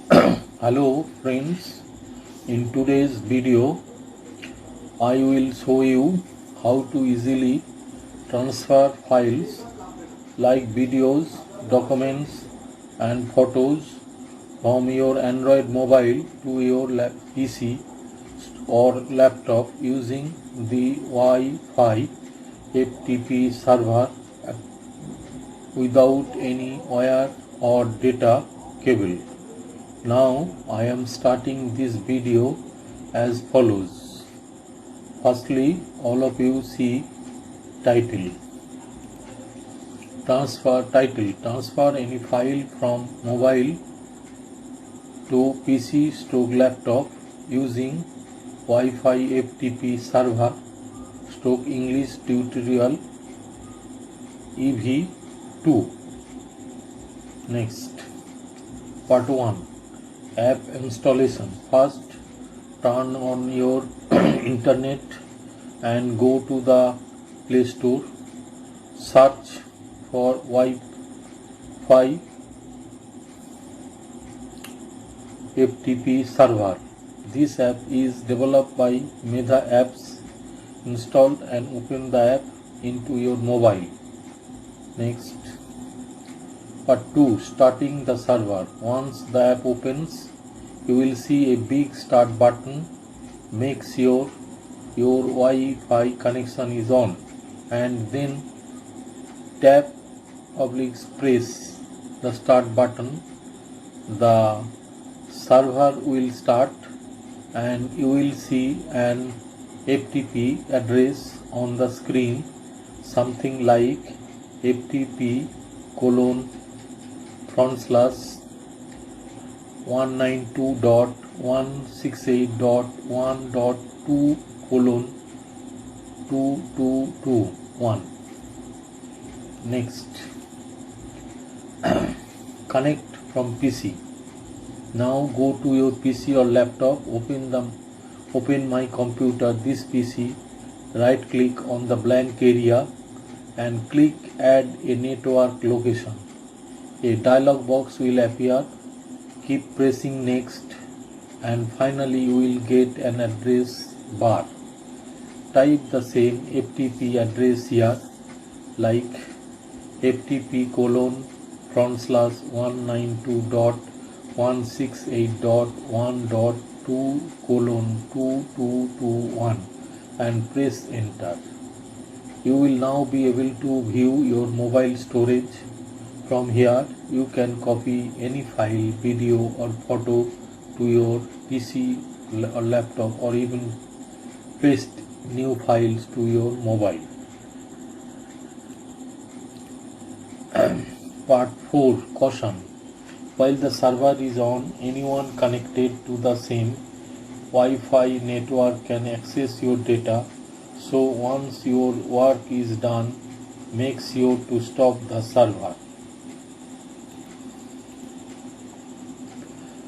Hello friends, in today's video I will show you how to easily transfer files like videos, documents and photos from your Android mobile to your PC or laptop using the Wi-Fi FTP server without any wire or data cable. Now I am starting this video as follows. Firstly, all of you see title. Transfer any file from mobile to PC stroke laptop using Wi-Fi FTP server stroke English tutorial EV-2. Next, part 1. App installation. First, turn on your internet and go to the Play Store. Search for Wi-Fi FTP Server. This app is developed by Meta Apps. Install and open the app into your mobile. Next, part 2. Starting the server. Once the app opens, you will see a big start button. Make sure your Wi-Fi connection is on and then tap press the start button. The server will start and you will see an FTP address on the screen, something like FTP:192.168.1.2:2221. Next, connect from PC. Now go to your PC or laptop, open my computer, this PC, right click on the blank area and click add a network location. A dialog box will appear. Keep pressing next and finally you will get an address bar. Type the same FTP address here, like FTP:192.168.1.2:2221 and press enter. You will now be able to view your mobile storage. From here, you can copy any file, video or photo to your PC or laptop, or even paste new files to your mobile. Part 4. Caution. While the server is on, anyone connected to the same Wi-Fi network can access your data. So once your work is done, make sure to stop the server.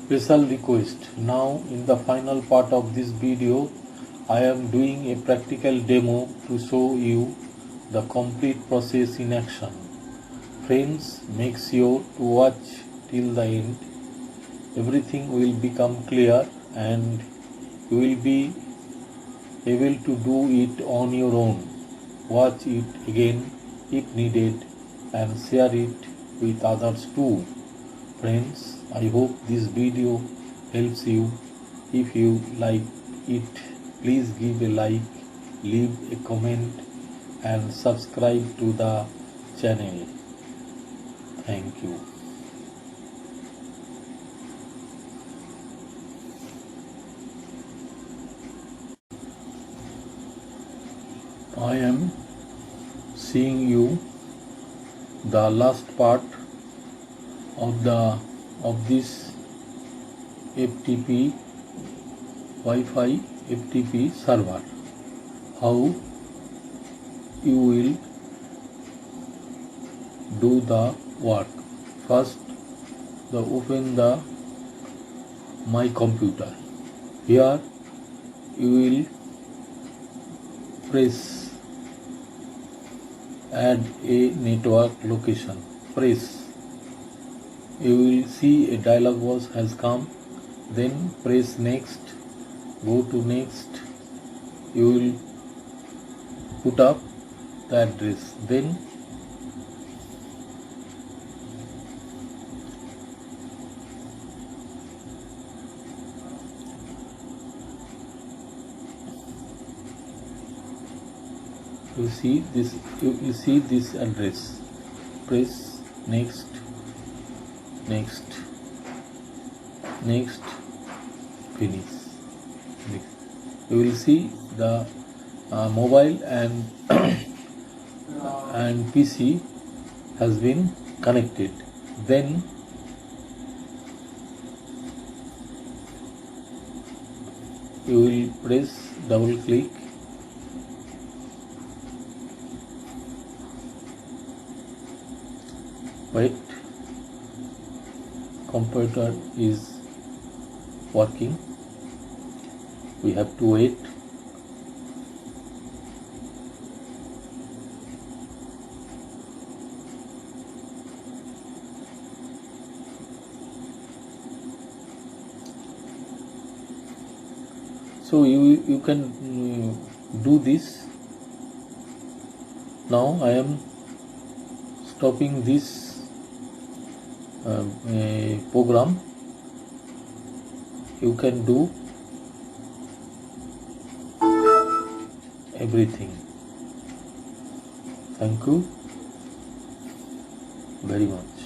Special request. Now in the final part of this video, I am doing a practical demo to show you the complete process in action. Friends, make sure to watch till the end. Everything will become clear and you will be able to do it on your own. Watch it again if needed and share it with others too. Friends, I hope this video helps you. If you like it, please give a like, leave a comment and subscribe to the channel. Thank you. I am seeing you the last part of this FTP Wi-Fi FTP server. How you will do the work. First, open the my computer. Here you will press add a network location. Press you will see a dialog box has come. Then press next, go to next. You will put up the address. Then you see this address. Press next, next, next, finish. You will see the mobile and and PC has been connected. Then you will press double click. Wait, computer is working. We have to wait. So you can do this. Now I am stopping this program. You can do everything. Thank you very much.